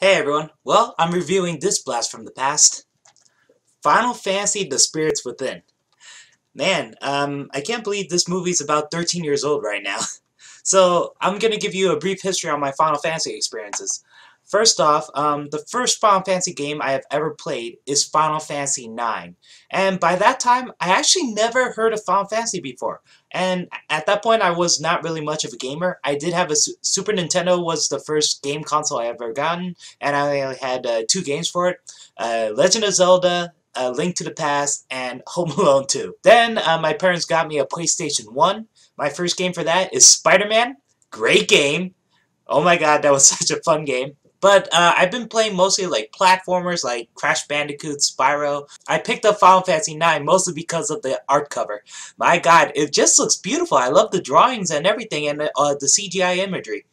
Hey everyone, well, I'm reviewing this blast from the past. Final Fantasy The Spirits Within. Man, I can't believe this movie's about 13 years old right now. So, I'm gonna give you a brief history on my Final Fantasy experiences. First off, the first Final Fantasy game I have ever played is Final Fantasy IX. And by that time, I actually never heard of Final Fantasy before. And at that point, I was not really much of a gamer. I did have a Super Nintendo was the first game console I ever gotten, and I only had two games for it. Legend of Zelda, Link to the Past, and Home Alone 2. Then my parents got me a PlayStation 1. My first game for that is Spider-Man. Great game. Oh my god, that was such a fun game. But I've been playing mostly like platformers like Crash Bandicoot, Spyro. I picked up Final Fantasy IX mostly because of the art cover. My god, it just looks beautiful. I love the drawings and everything and the CGI imagery.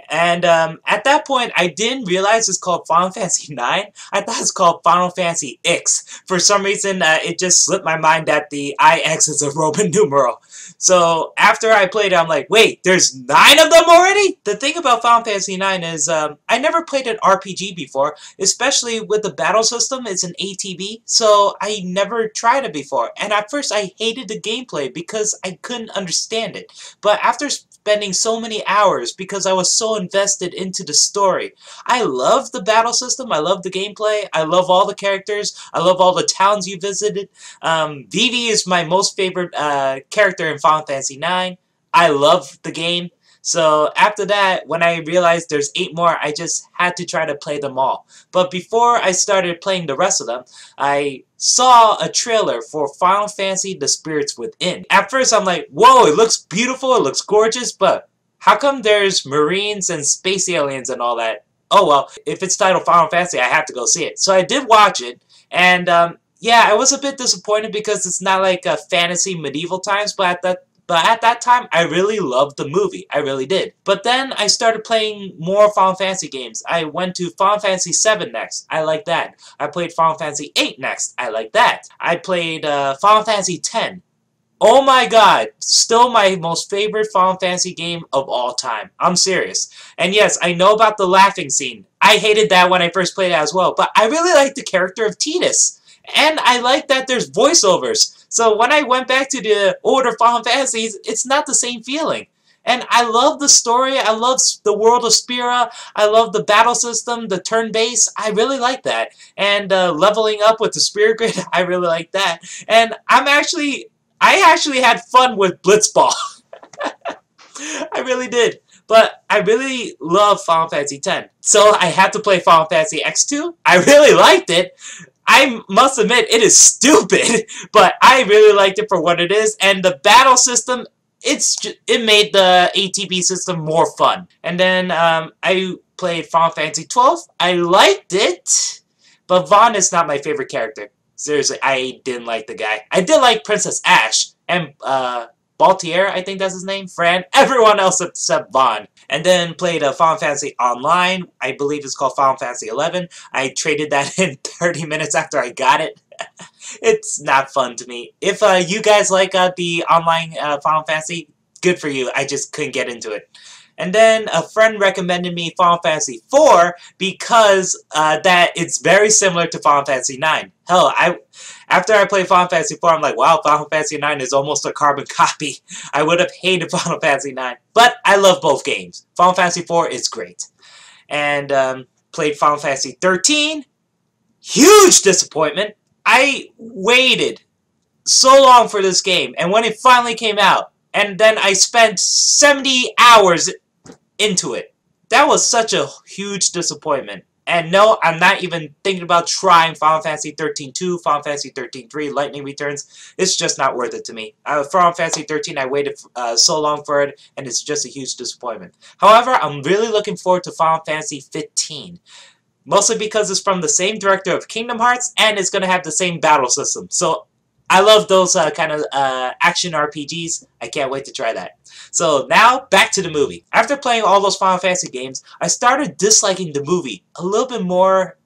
And at that point, I didn't realize it's called Final Fantasy IX. I thought it's called Final Fantasy X. For some reason, it just slipped my mind that the IX is a Roman numeral. So after I played it, I'm like, wait, there's 9 of them already? The thing about Final Fantasy IX is I never played an RPG before, especially with the battle system. It's an ATB, so I never tried it before. And at first, I hated the gameplay because I couldn't understand it. But after spending so many hours because I was so invested into the story. I love the battle system, I love the gameplay, I love all the characters, I love all the towns you visited. Vivi is my most favorite character in Final Fantasy IX. I love the game. So after that, when I realized there's 8 more, I just had to try to play them all. But before I started playing the rest of them, I saw a trailer for Final Fantasy The Spirits Within. At first I'm like, whoa, it looks beautiful, it looks gorgeous, but how come there's marines and space aliens and all that? Oh well, if it's titled Final Fantasy, I have to go see it. So I did watch it, and yeah, I was a bit disappointed because it's not like a fantasy medieval times, but at that time, I really loved the movie. I really did. But then I started playing more Final Fantasy games. I went to Final Fantasy VII next. I like that. I played Final Fantasy VIII next. I like that. I played Final Fantasy X. Oh my god, still my most favorite Final Fantasy game of all time. I'm serious. And yes, I know about the laughing scene. I hated that when I first played it as well, but I really like the character of Tidus. And I like that there's voiceovers. So when I went back to the older Final Fantasies, it's not the same feeling. And I love the story, I love the world of Spira, I love the battle system, the turn-based, I really like that. And leveling up with the Spirit Grid, I really like that. And I actually had fun with Blitzball. I really did. But I really love Final Fantasy X. So I had to play Final Fantasy X2. I really liked it. I must admit, it is stupid, but I really liked it for what it is, and the battle system, it made the ATB system more fun. And then I played Final Fantasy XII. I liked it, but Vaughn is not my favorite character. Seriously, I didn't like the guy. I did like Princess Ash, and Baltier, I think that's his name, Fran, everyone else except Vaughn. And then played Final Fantasy Online, I believe it's called Final Fantasy 11. I traded that in 30 minutes after I got it. It's not fun to me. If you guys like the online Final Fantasy, good for you. I just couldn't get into it. And then a friend recommended me Final Fantasy IV because that it's very similar to Final Fantasy IX. Hell, after I played Final Fantasy IV, I'm like, wow, Final Fantasy IX is almost a carbon copy. I would have hated Final Fantasy IX, but I love both games. Final Fantasy IV is great. And played Final Fantasy XIII. Huge disappointment. I waited so long for this game, and when it finally came out, and then I spent 70 hours into it. That was such a huge disappointment. And no, I'm not even thinking about trying Final Fantasy 13-2, Final Fantasy 13-3, Lightning Returns. It's just not worth it to me. Final Fantasy 13, I waited so long for it, and it's just a huge disappointment. However, I'm really looking forward to Final Fantasy 15. Mostly because it's from the same director of Kingdom Hearts, and it's going to have the same battle system. So I love those kind of action RPGs. I can't wait to try that. So now, back to the movie. After playing all those Final Fantasy games, I started disliking the movie a little bit more,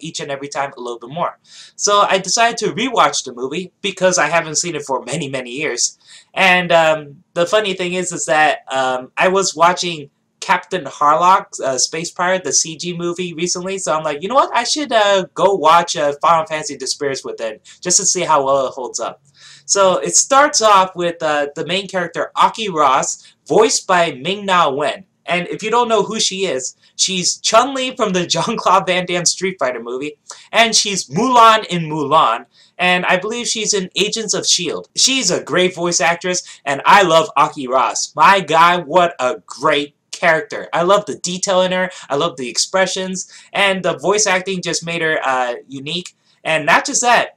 each and every time a little bit more. So I decided to rewatch the movie because I haven't seen it for many, many years. And the funny thing is that I was watching Captain Harlock, Space Pirate, the CG movie recently, so I'm like, you know what, I should go watch Final Fantasy The Spirits Within, just to see how well it holds up. So it starts off with the main character, Aki Ross, voiced by Ming-Na Wen. And if you don't know who she is, she's Chun-Li from the Jean-Claude Van Damme Street Fighter movie, and she's Mulan in Mulan, and I believe she's in Agents of S.H.I.E.L.D. She's a great voice actress, and I love Aki Ross. My God, what a great character. I love the detail in her, I love the expressions, and the voice acting just made her unique. And not just that,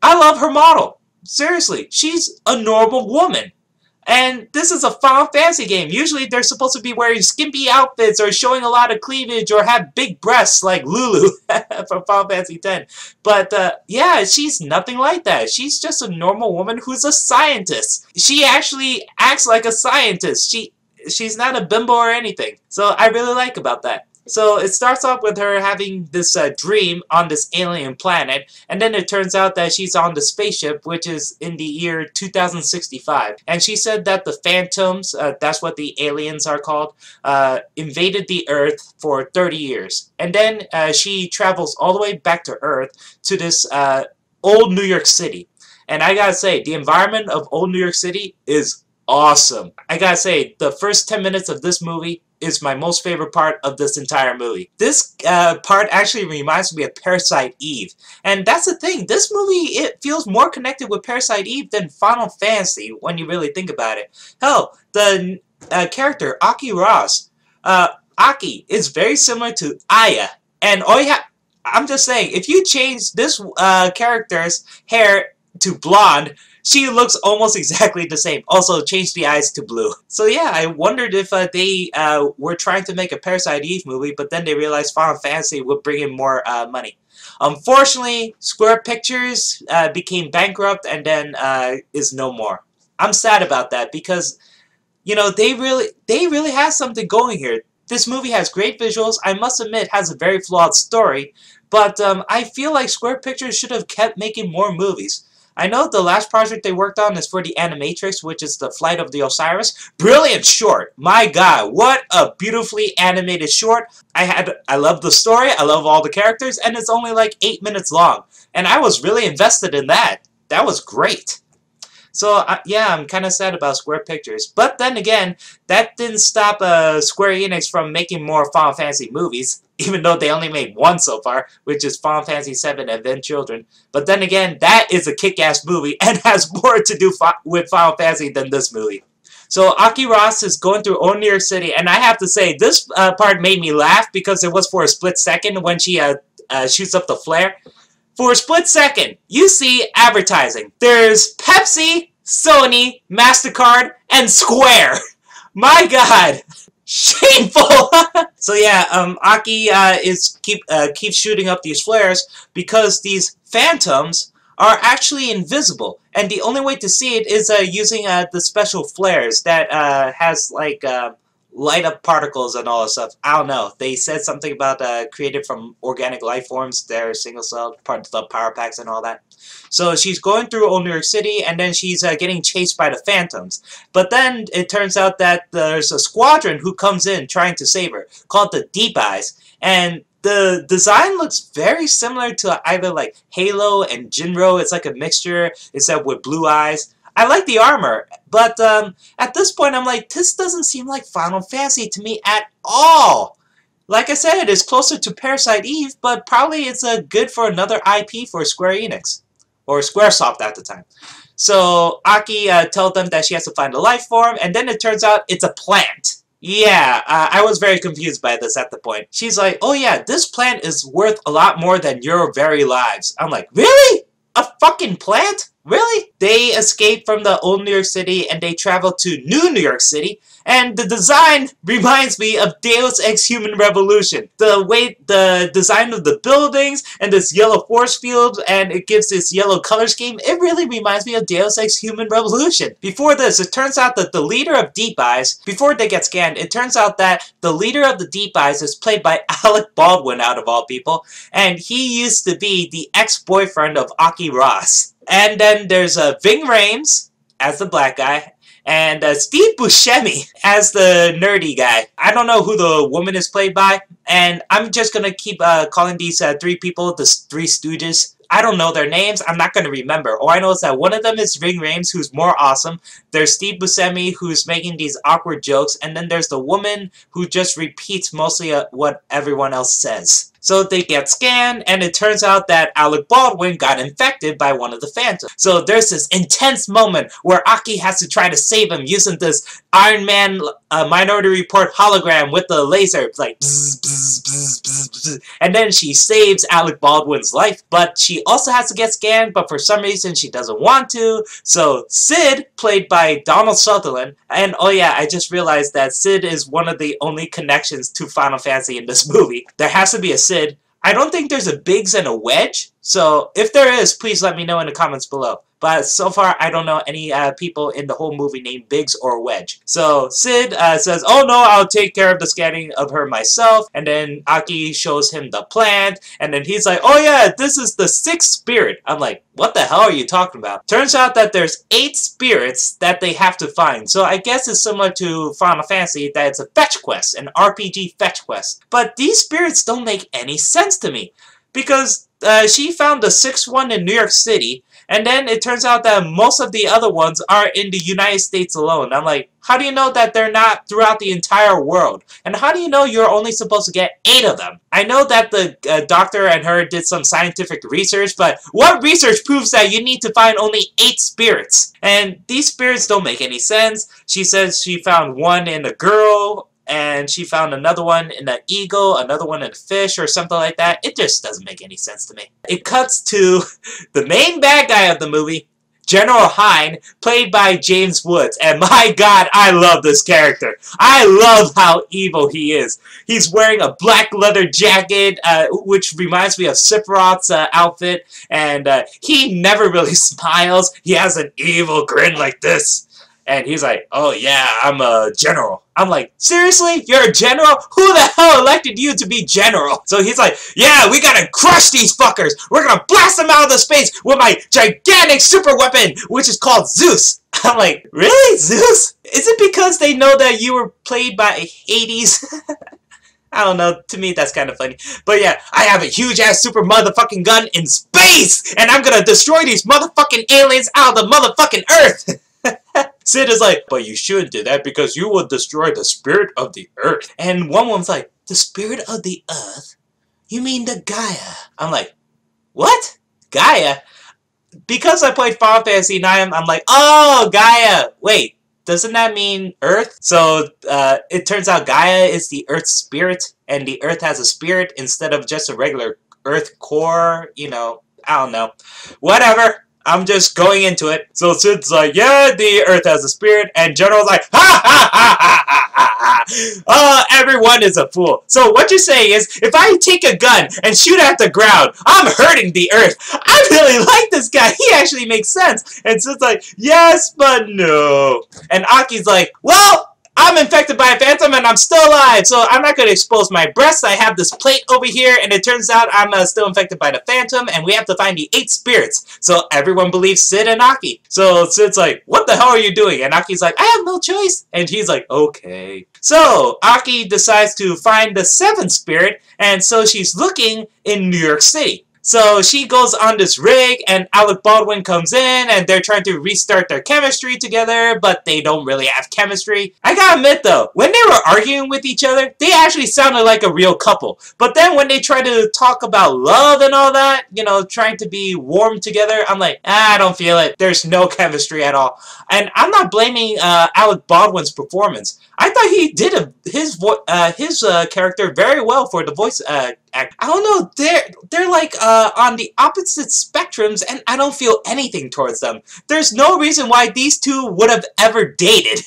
I love her model. Seriously, she's a normal woman. And this is a Final Fantasy game. Usually they're supposed to be wearing skimpy outfits or showing a lot of cleavage or have big breasts like Lulu from Final Fantasy X. But yeah, she's nothing like that. She's just a normal woman who's a scientist. She actually acts like a scientist. She's not a bimbo or anything. So I really like about that. So it starts off with her having this dream on this alien planet, and then it turns out that she's on the spaceship, which is in the year 2065. And she said that the Phantoms, that's what the aliens are called, invaded the Earth for 30 years. And then she travels all the way back to Earth to this old New York City. And I gotta say, the environment of old New York City is awesome. I gotta say, the first 10 minutes of this movie is my most favorite part of this entire movie. This part actually reminds me of Parasite Eve. And that's the thing, this movie, it feels more connected with Parasite Eve than Final Fantasy when you really think about it. Hell, the character, Aki Ross, Aki is very similar to Aya. And all you have, I'm just saying, if you change this character's hair to blonde, she looks almost exactly the same. Also, change the eyes to blue. So yeah, I wondered if they were trying to make a Parasite Eve movie, but then they realized Final Fantasy would bring in more money. Unfortunately, Square Pictures became bankrupt and then is no more. I'm sad about that because, you know, they really have something going here. This movie has great visuals. I must admit, has a very flawed story, but I feel like Square Pictures should have kept making more movies. I know the last project they worked on is for the Animatrix, which is the Flight of the Osiris. Brilliant short! My God, what a beautifully animated short. I love the story, I love all the characters, and it's only like 8 minutes long. And I was really invested in that. That was great. So, yeah, I'm kind of sad about Square Pictures. But then again, that didn't stop Square Enix from making more Final Fantasy movies. Even though they only made one so far, which is Final Fantasy VII Advent Children. But then again, that is a kick-ass movie and has more to do with Final Fantasy than this movie. So Aki Ross is going through old New York City, and I have to say, this part made me laugh because it was for a split second when she shoots up the flare. For a split second, you see advertising. There's Pepsi, Sony, MasterCard, and Square. My God! Shameful! So yeah, Aki keeps shooting up these flares because these phantoms are actually invisible, and the only way to see it is using the special flares that has like light up particles and all that stuff. I don't know. They said something about created from organic life forms. They're single-celled, part of the power packs and all that. So she's going through old New York City, and then she's getting chased by the Phantoms. But then it turns out that there's a squadron who comes in trying to save her, called the Deep Eyes. And the design looks very similar to either like Halo and Jinro. It's like a mixture, except with blue eyes. I like the armor, but at this point I'm like, this doesn't seem like Final Fantasy to me at all. Like I said, it's closer to Parasite Eve, but probably it's good for another IP for Square Enix. Or Squaresoft at the time. So Aki tells them that she has to find a life form, and then it turns out it's a plant. Yeah, I was very confused by this at the point. She's like, oh yeah, this plant is worth a lot more than your very lives. I'm like, really? A fucking plant? Really? They escape from the old New York City and they travel to new New York City, and the design reminds me of Deus Ex Human Revolution. The design of the buildings and this yellow force field, and it gives this yellow color scheme, it really reminds me of Deus Ex Human Revolution. Before this, it turns out that the leader of Deep Eyes, before they get scanned, it turns out that the leader of the Deep Eyes is played by Alec Baldwin, out of all people, and he used to be the ex-boyfriend of Aki Ross. And then there's Ving Rhames as the black guy, and Steve Buscemi as the nerdy guy. I don't know who the woman is played by, and I'm just gonna keep calling these three people the Three Stooges. I don't know their names. I'm not going to remember. All I know is that one of them is Ving Rhames, who's more awesome. There's Steve Buscemi, who's making these awkward jokes. And then there's the woman who just repeats mostly what everyone else says. So they get scanned, and it turns out that Alec Baldwin got infected by one of the Phantoms. So there's this intense moment where Aki has to try to save him using this Iron Man Minority Report hologram with the laser. It's like bzz, bzz, bzz, bzz, bzz. And then she saves Alec Baldwin's life, but she also has to get scanned, but for some reason she doesn't want to. So Sid, played by Donald Sutherland, and oh yeah, I just realized that Sid is one of the only connections to Final Fantasy in this movie. There has to be a Sid. I don't think there's a Biggs and a Wedge, so if there is, please let me know in the comments below. But so far, I don't know any people in the whole movie named Biggs or Wedge. So Sid says, oh no, I'll take care of the scanning of her myself. And then Aki shows him the plant. And then he's like, oh yeah, this is the 6th spirit. I'm like, what the hell are you talking about? Turns out that there's 8 spirits that they have to find. So I guess it's similar to Final Fantasy, that it's a fetch quest, an RPG fetch quest. But these spirits don't make any sense to me. Because she found the 6th one in New York City. And then it turns out that most of the other ones are in the United States alone. I'm like, how do you know that they're not throughout the entire world? And how do you know you're only supposed to get 8 of them? I know that the doctor and her did some scientific research, but what research proves that you need to find only 8 spirits? And these spirits don't make any sense. She says she found one in a girl, and she found another one in an eagle, another one in a fish, or something like that. It just doesn't make any sense to me. It cuts to the main bad guy of the movie, General Hein, played by James Woods. And my god, I love this character. I love how evil he is. He's wearing a black leather jacket, which reminds me of Sephiroth's outfit. And he never really smiles. He has an evil grin like this. And he's like, oh yeah, I'm a general. I'm like, seriously? You're a general? Who the hell elected you to be general? So he's like, yeah, we gotta crush these fuckers. We're gonna blast them out of the space with my gigantic super weapon, which is called Zeus. I'm like, really? Zeus? Is it because they know that you were played by Hades? I don't know, to me that's kind of funny. But yeah, I have a huge-ass super motherfucking gun in space! And I'm gonna destroy these motherfucking aliens out of the motherfucking Earth! Sid is like, but you shouldn't do that because you will destroy the spirit of the earth. And one woman's like, the spirit of the earth? You mean the Gaia? I'm like, what? Gaia? Because I played Final Fantasy 9, I'm like, oh, Gaia. Wait, doesn't that mean earth? So it turns out Gaia is the earth's spirit, and the earth has a spirit instead of just a regular earth core, you know, I don't know. Whatever. I'm just going into it. So Sid's like, yeah, the earth has a spirit. And General's like, ha ha ha ha ha ha ha. Everyone is a fool. So what you're saying is, if I take a gun and shoot at the ground, I'm hurting the earth. I really like this guy. He actually makes sense. And Sid's like, yes, but no. And Aki's like, well, I'm infected by a phantom and I'm still alive, so I'm not going to expose my breasts. I have this plate over here, and it turns out I'm still infected by the phantom, and we have to find the 8 spirits. So everyone believes Sid and Aki. So Sid's like, what the hell are you doing? And Aki's like, I have no choice. And he's like, okay. So Aki decides to find the 7th spirit, and so she's looking in New York City. So she goes on this rig, and Alec Baldwin comes in, and they're trying to restart their chemistry together, but they don't really have chemistry. I gotta admit though, when they were arguing with each other, they actually sounded like a real couple. But then when they try to talk about love and all that, you know, trying to be warm together, I'm like, I don't feel it. There's no chemistry at all. And I'm not blaming Alec Baldwin's performance. I thought he did his character very well for the voice act. I don't know, they're like on the opposite spectrums, and I don't feel anything towards them. There's no reason why these two would have ever dated.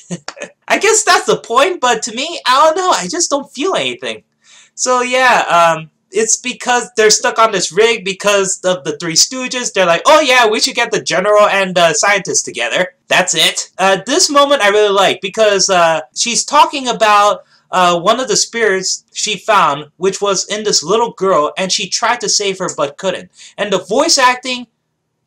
I guess that's the point, but to me, I don't know, I just don't feel anything. So yeah, it's because they're stuck on this rig because of the Three Stooges. They're like, oh yeah, we should get the general and scientist together. That's it. This moment I really like because she's talking about one of the spirits she found, which was in this little girl, and she tried to save her but couldn't. And the voice acting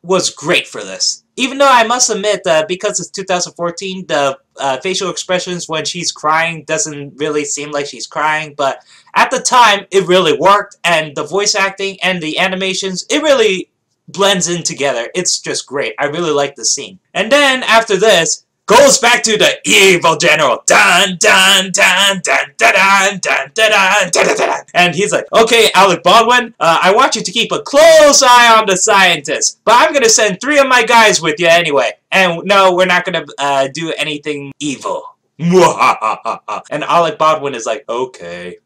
was great for this. Even though I must admit, because it's 2014, the facial expressions when she's crying doesn't really seem like she's crying, but at the time, it really worked, and the voice acting and the animations, it really blends in together. It's just great. I really like the scene. And then, after this, goes back to the evil general. Dun dun dun dun dun dun dun dun dun dun. And he's like, okay, Alec Baldwin, I want you to keep a close eye on the scientists, but I'm gonna send 3 of my guys with you anyway. And no, we're not gonna do anything evil. And Alec Baldwin is like, okay.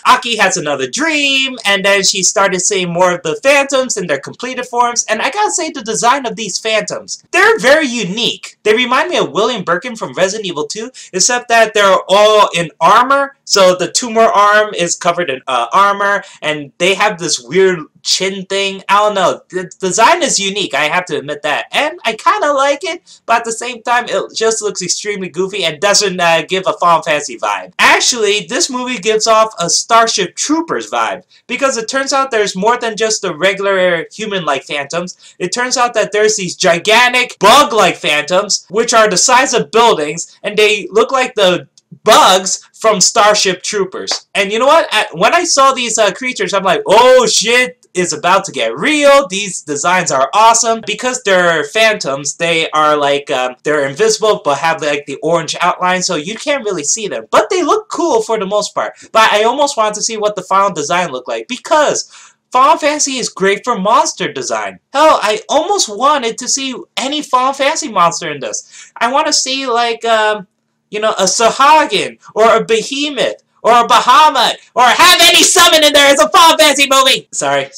Aki has another dream, and then she started seeing more of the phantoms in their completed forms, and I gotta say the design of these phantoms, they're very unique. They remind me of William Birkin from Resident Evil 2, except that they're all in armor, so the tumor arm is covered in armor, and they have this weird chin thing. I don't know. The design is unique, I have to admit that. And I kind of like it, but at the same time, it just looks extremely goofy and doesn't give a Final Fantasy vibe. Actually, this movie gives off a Starship Troopers vibe, because it turns out there's more than just the regular human-like phantoms. It turns out that there's these gigantic bug-like phantoms, which are the size of buildings, and they look like the bugs from Starship Troopers. And you know what? When I saw these creatures, I'm like, oh shit, is about to get real. These designs are awesome. Because they're phantoms, they are like, they're invisible but have like the orange outline, so you can't really see them. But they look cool for the most part. But I almost wanted to see what the final design looked like, because Final Fantasy is great for monster design. Hell, I almost wanted to see any Final Fantasy monster in this. I want to see like, you know, a Sahagin, or a Behemoth, or a Bahamut, or have any summon in there as a Final Fantasy movie! Sorry.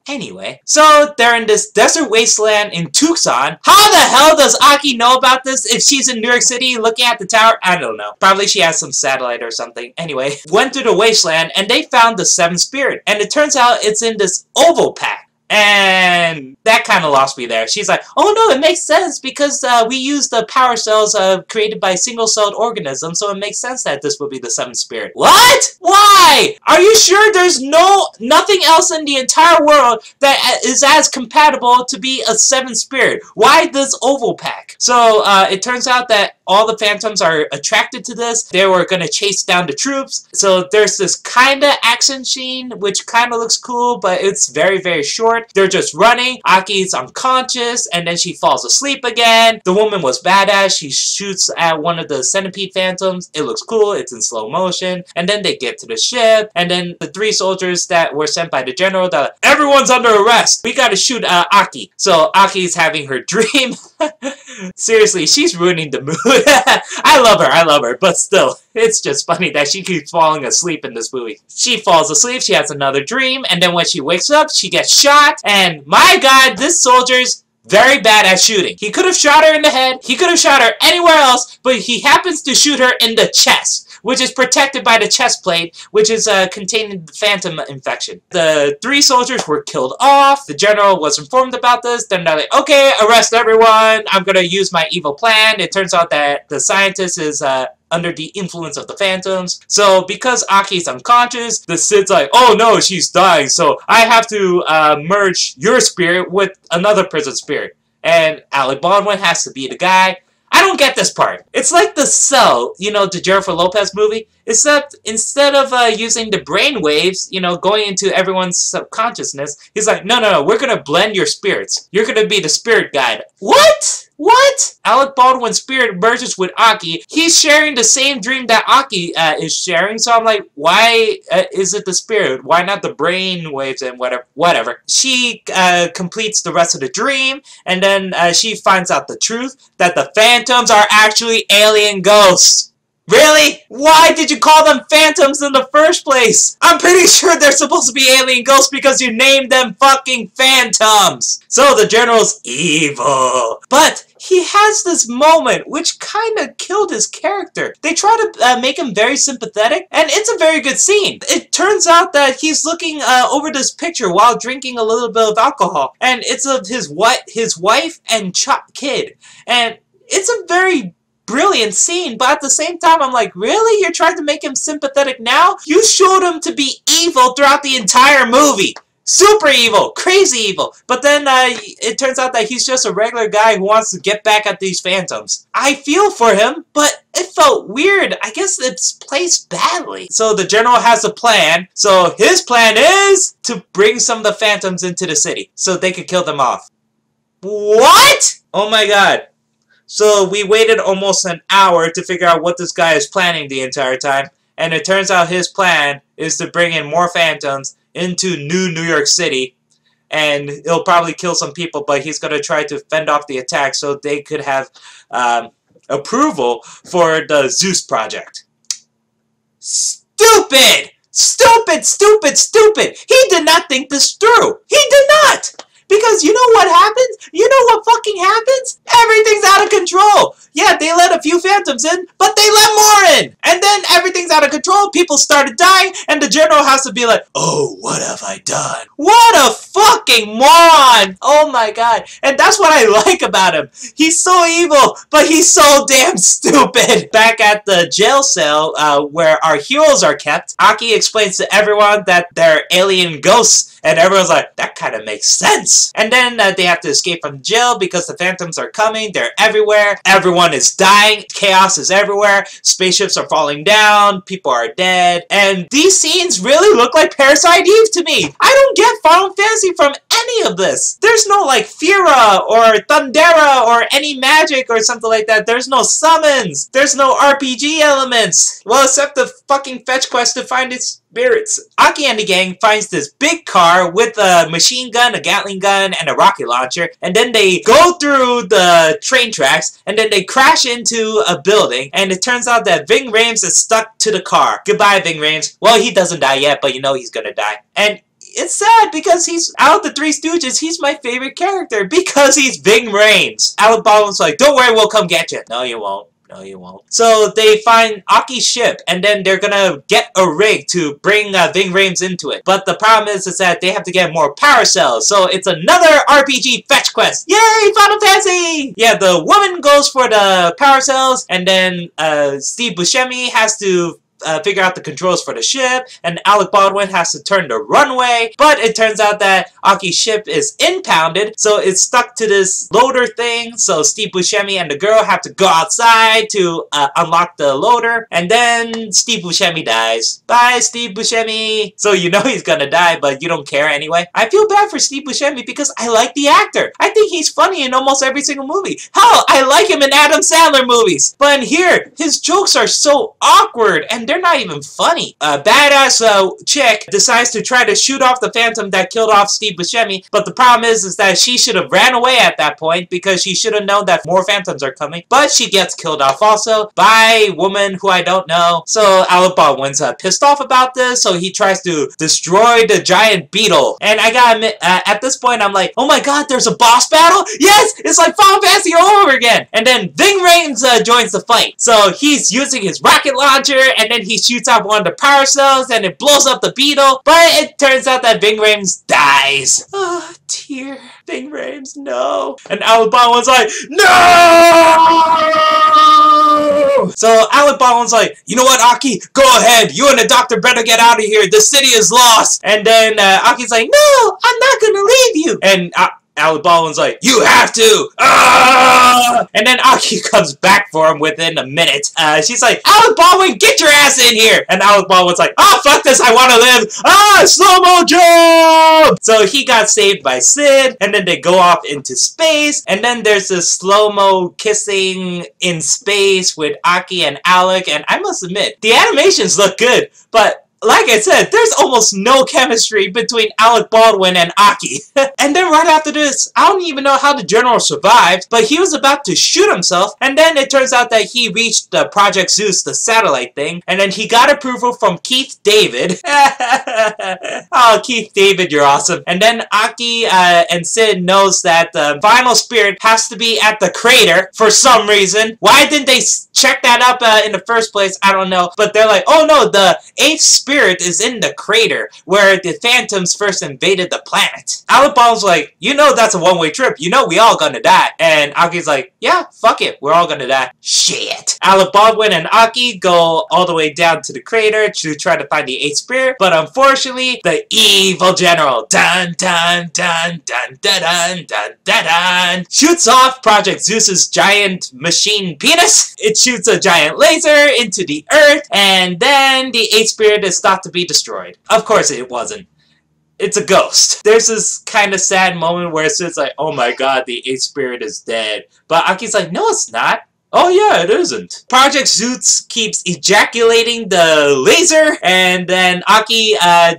Anyway, so they're in this desert wasteland in Tucson. How the hell does Aki know about this if she's in New York City looking at the tower? I don't know. Probably she has some satellite or something. Anyway, went through the wasteland and they found the 7th spirit. And it turns out it's in this oval pack. And that kind of lost me there. She's like, oh no, it makes sense because we use the power cells created by single-celled organisms, so it makes sense that this would be the 7th spirit. What? Why? Are you sure there's nothing else in the entire world that is as compatible to be a 7th spirit? Why this oval pack? So it turns out that all the phantoms are attracted to this. They were going to chase down the troops. So there's this kind of action scene, which kind of looks cool, but it's very, very short. They're just running. Aki's unconscious, and then she falls asleep again. The woman was badass. She shoots at one of the centipede phantoms. It looks cool. It's in slow motion. And then they get to the ship, and then the 3 soldiers that were sent by the general, they're like, everyone's under arrest. We gotta shoot Aki. So Aki's having her dream. Seriously, she's ruining the mood. I love her, but still, it's just funny that she keeps falling asleep in this movie. She falls asleep, she has another dream, and then when she wakes up, she gets shot, and my god, this soldier's very bad at shooting. He could have shot her in the head, he could have shot her anywhere else, but he happens to shoot her in the chest, which is protected by the chest plate, which is containing the phantom infection. The 3 soldiers were killed off. The general was informed about this. Then they're like, okay, arrest everyone. I'm going to use my evil plan. It turns out that the scientist is under the influence of the phantoms. So because Aki's unconscious, the Sid's like, oh no, she's dying. So I have to merge your spirit with another prison spirit. And Alec Baldwin has to be the guy. I don't get this part. It's like The Cell, you know, the Jennifer Lopez movie, except instead of using the brain waves, you know, going into everyone's subconsciousness, he's like, no, we're gonna blend your spirits. You're gonna be the spirit guide. What? What? Alec Baldwin's spirit merges with Aki. He's sharing the same dream that Aki is sharing, so I'm like, why is it the spirit? Why not the brain waves and whatever? She completes the rest of the dream, and then she finds out the truth, that the phantoms are actually alien ghosts. Really? Why did you call them phantoms in the first place? I'm pretty sure they're supposed to be alien ghosts because you named them fucking phantoms. So the general's evil. But he has this moment which kind of killed his character. They try to make him very sympathetic, and it's a very good scene. It turns out that he's looking over this picture while drinking a little bit of alcohol, and it's of his wife and kid. And it's a very brilliant scene, but at the same time, I'm like, really? You're trying to make him sympathetic now? You showed him to be evil throughout the entire movie. super evil, crazy evil. But then it turns out that he's just a regular guy who wants to get back at these phantoms. I feel for him, but it felt weird. I guess it's placed badly. So the general has a plan. So his plan is to bring some of the phantoms into the city so they could kill them off. What? Oh my god. So we waited almost an hour to figure out what this guy is planning the entire time. And it turns out his plan is to bring in more phantoms into New York City. And he'll probably kill some people, but he's going to try to fend off the attack so they could have approval for the Zeus project. Stupid! Stupid, stupid, stupid! He did not think this through! He did not! Because you know what happens? You know what fucking happens? Everything's out of control! Yeah, they let a few phantoms in, but they let more in! And then everything's out of control, people started dying, and the general has to be like, oh, what have I done? What a fucking moron! Oh my god. And that's what I like about him. He's so evil, but he's so damn stupid! Back at the jail cell, where our heroes are kept, Aki explains to everyone that they're alien ghosts, and everyone's like, that kind of makes sense. And then they have to escape from jail because the phantoms are coming. They're everywhere. Everyone is dying. Chaos is everywhere. Spaceships are falling down. People are dead. And these scenes really look like Parasite Eve to me. I don't get Final Fantasy from any of this. There's no like Fira or Thundera or any magic or something like that. There's no summons. There's no RPG elements. Well, except the fucking fetch quest to find its spirits. Aki and the gang finds this big car with a machine gun, a Gatling gun, and a rocket launcher, and then they go through the train tracks, and then they crash into a building, and it turns out that Ving Rhames is stuck to the car. Goodbye, Ving Rhames. Well, he doesn't die yet, but you know he's gonna die. And it's sad because he's, out of the Three Stooges, he's my favorite character because he's Ving Rhames. Alec Baldwin's like, don't worry, we'll come get you. No, you won't. No, you won't. So they find Aki's ship, and then they're gonna get a rig to bring Ving Rhames into it. But the problem is that they have to get more power cells, so it's another RPG fetch quest. Yay, Final Fantasy! Yeah, the woman goes for the power cells, and then Steve Buscemi has to figure out the controls for the ship, and Alec Baldwin has to turn the runway, but it turns out that Aki's ship is impounded, so it's stuck to this loader thing, so Steve Buscemi and the girl have to go outside to unlock the loader, and then Steve Buscemi dies. Bye, Steve Buscemi! So you know he's gonna die, but you don't care anyway. I feel bad for Steve Buscemi because I like the actor. I think he's funny in almost every single movie. Hell, I like him in Adam Sandler movies. But in here, his jokes are so awkward, and they're not even funny. A badass chick decides to try to shoot off the phantom that killed off Steve Buscemi, but the problem is that she should have ran away at that point because she should have known that more phantoms are coming, but she gets killed off also by a woman who I don't know. So Alec Baldwin's pissed off about this, so he tries to destroy the giant beetle. And I gotta admit, at this point I'm like, oh my god, there's a boss battle? Yes! It's like Final Fantasy all over again! And then Ving Rhames joins the fight. So he's using his rocket launcher, and then he shoots out one of the power cells, and it blows up the beetle, but it turns out that Ving Rhames dies. Oh, dear. Ving Rhames, no. And Alec Baldwin's like, no! So Alec Baldwin's like, you know what, Aki? Go ahead. You and the doctor better get out of here. The city is lost. And then Aki's like, no, I'm not gonna leave you. And Alec Baldwin's like, you have to! Ah! And then Aki comes back for him within a minute. She's like, Alec Baldwin, get your ass in here! And Alec Baldwin's like, oh, fuck this, I want to live! Ah, slow-mo jump! So he got saved by Sid, and then they go off into space, and then there's this slow-mo kissing in space with Aki and Alec, and I must admit, the animations look good, but like I said, there's almost no chemistry between Alec Baldwin and Aki. And then right after this, I don't even know how the general survived, but he was about to shoot himself, and then it turns out that he reached Project Zeus, the satellite thing, and then he got approval from Keith David. Oh, Keith David, you're awesome. And then Aki and Sid knows that the final spirit has to be at the crater for some reason. Why didn't they check that up in the first place? I don't know. But they're like, oh no, the 8th spirit spirit is in the crater where the Phantoms first invaded the planet. Alec Baldwin's like, you know that's a one-way trip. You know we all gonna die. And Aki's like, yeah, fuck it. We're all gonna die. Shit. Alec Baldwin and Aki go all the way down to the crater to try to find the 8th spirit. But unfortunately, the evil general, dun dun dun dun dun dun dun dun dun, shoots off Project Zeus's giant machine penis. It shoots a giant laser into the earth, and then the 8th spirit is thought to be destroyed. Of course it wasn't. It's a ghost. There's this kind of sad moment where it's just like, oh my god, the 8th spirit is dead. But Aki's like, no it's not. Oh yeah, it isn't. Project Zeus keeps ejaculating the laser, and then Aki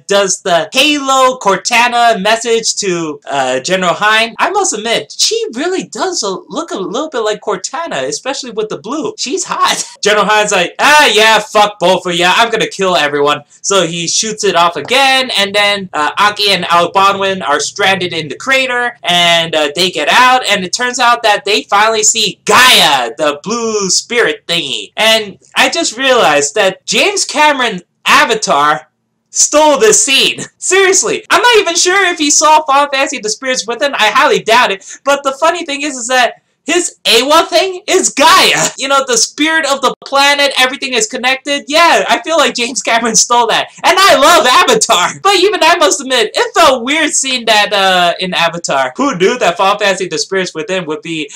does the Halo Cortana message to General Hein. I must admit, she really does look a little bit like Cortana, especially with the blue. She's hot. General Hein's like, ah yeah, fuck both of ya, I'm gonna kill everyone. So he shoots it off again, and then Aki and Alec Baldwin are stranded in the crater, and they get out, and it turns out that they finally see Gaia, the blue spirit thingy. And I just realized that James Cameron Avatar stole this scene. Seriously, I'm not even sure if he saw Final Fantasy The Spirits Within. I highly doubt it. But the funny thing is that his Awa thing is Gaia. You know, the spirit of the planet, everything is connected. Yeah, I feel like James Cameron stole that. And I love Avatar. But even I must admit, it felt weird seeing that in Avatar. Who knew that Final Fantasy The Spirits Within would be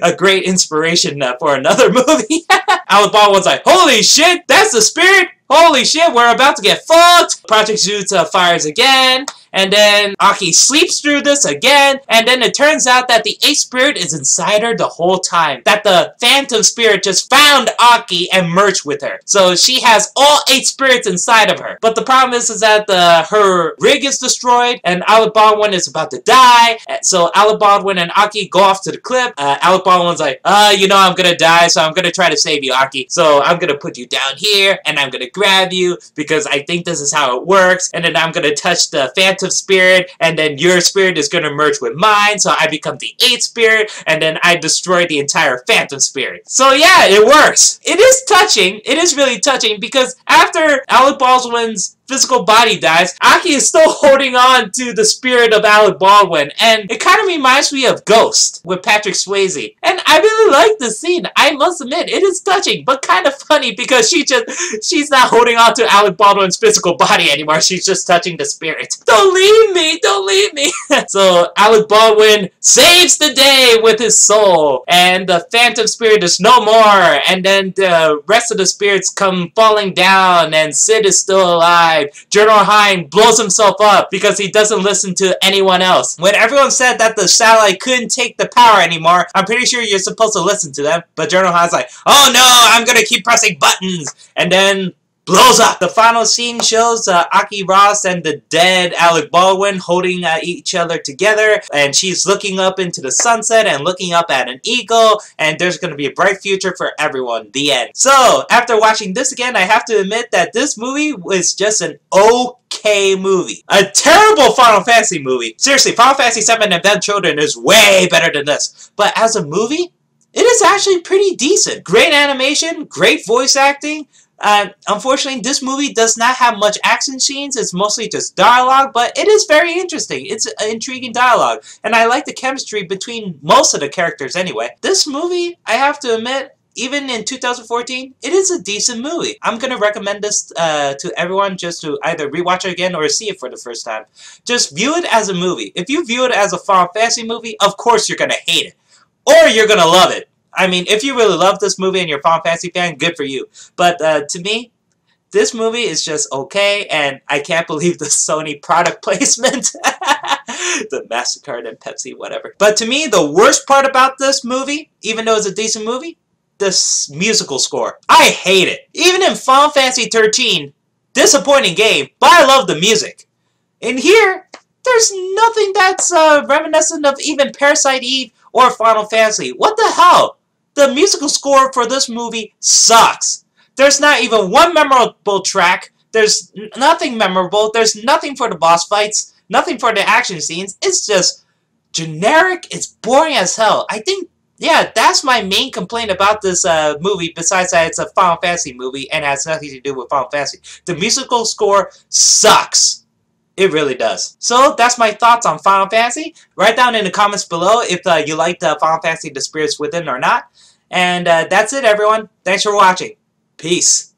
a great inspiration for another movie? Alec Baldwin's like, holy shit, that's the spirit? Holy shit, we're about to get fucked! Project Zeus fires again, and then Aki sleeps through this again, and then it turns out that the 8th spirit is inside her the whole time. That the Phantom spirit just found Aki and merged with her. So she has all 8 spirits inside of her. But the problem is that her rig is destroyed, and Alec Baldwin is about to die. So Alec Baldwin and Aki go off to the cliff. Alec Baldwin's like, you know I'm gonna die, so I'm gonna try to save you, Aki. So I'm gonna put you down here, and I'm gonna grab you, because I think this is how it works, and then I'm gonna touch the Phantom spirit, and then your spirit is gonna merge with mine, so I become the 8th spirit, and then I destroy the entire Phantom spirit. So yeah, it works. It is touching. It is really touching, because after Alec Baldwin's physical body dies, Aki is still holding on to the spirit of Alec Baldwin, and it kind of reminds me of Ghost with Patrick Swayze. And I really like this scene. I must admit, it is touching, but kind of funny, because she's not holding on to Alec Baldwin's physical body anymore. She's just touching the spirit. Don't leave me! Don't leave me! So Alec Baldwin saves the day with his soul, and the Phantom spirit is no more, and then the rest of the spirits come falling down, and Sid is still alive. General Hein blows himself up because he doesn't listen to anyone else. When everyone said that the satellite couldn't take the power anymore, I'm pretty sure you're supposed to listen to them. But General Hein's like, oh no, I'm gonna keep pressing buttons. And then blows up. The final scene shows Aki Ross and the dead Alec Baldwin holding each other together, and she's looking up into the sunset and looking up at an eagle, and there's going to be a bright future for everyone. The end. So, after watching this again, I have to admit that this movie was just an okay movie. A terrible Final Fantasy movie. Seriously, Final Fantasy VII Advent Children is way better than this. But as a movie, it is actually pretty decent. Great animation, great voice acting. Unfortunately, this movie does not have much action scenes. It's mostly just dialogue, but it is very interesting. It's intriguing dialogue, and I like the chemistry between most of the characters anyway. This movie, I have to admit, even in 2014, it is a decent movie. I'm going to recommend this to everyone just to either rewatch it again or see it for the first time. Just view it as a movie. If you view it as a Final Fantasy movie, of course you're going to hate it, or you're going to love it. I mean, if you really love this movie and you're a Final Fantasy fan, good for you. But to me, this movie is just okay, and I can't believe the Sony product placement. The MasterCard and Pepsi, whatever. But to me, the worst part about this movie, even though it's a decent movie, this musical score. I hate it. Even in Final Fantasy 13, disappointing game, but I love the music. In here, there's nothing that's reminiscent of even Parasite Eve or Final Fantasy. What the hell? The musical score for this movie sucks. There's not even one memorable track. There's nothing memorable. There's nothing for the boss fights. Nothing for the action scenes. It's just generic. It's boring as hell. I think Yeah, that's my main complaint about this movie, besides that it's a Final Fantasy movie and has nothing to do with Final Fantasy. The musical score sucks. It really does. So, that's my thoughts on Final Fantasy. Write down in the comments below if you liked Final Fantasy The Spirits Within or not. And that's it, everyone. Thanks for watching. Peace.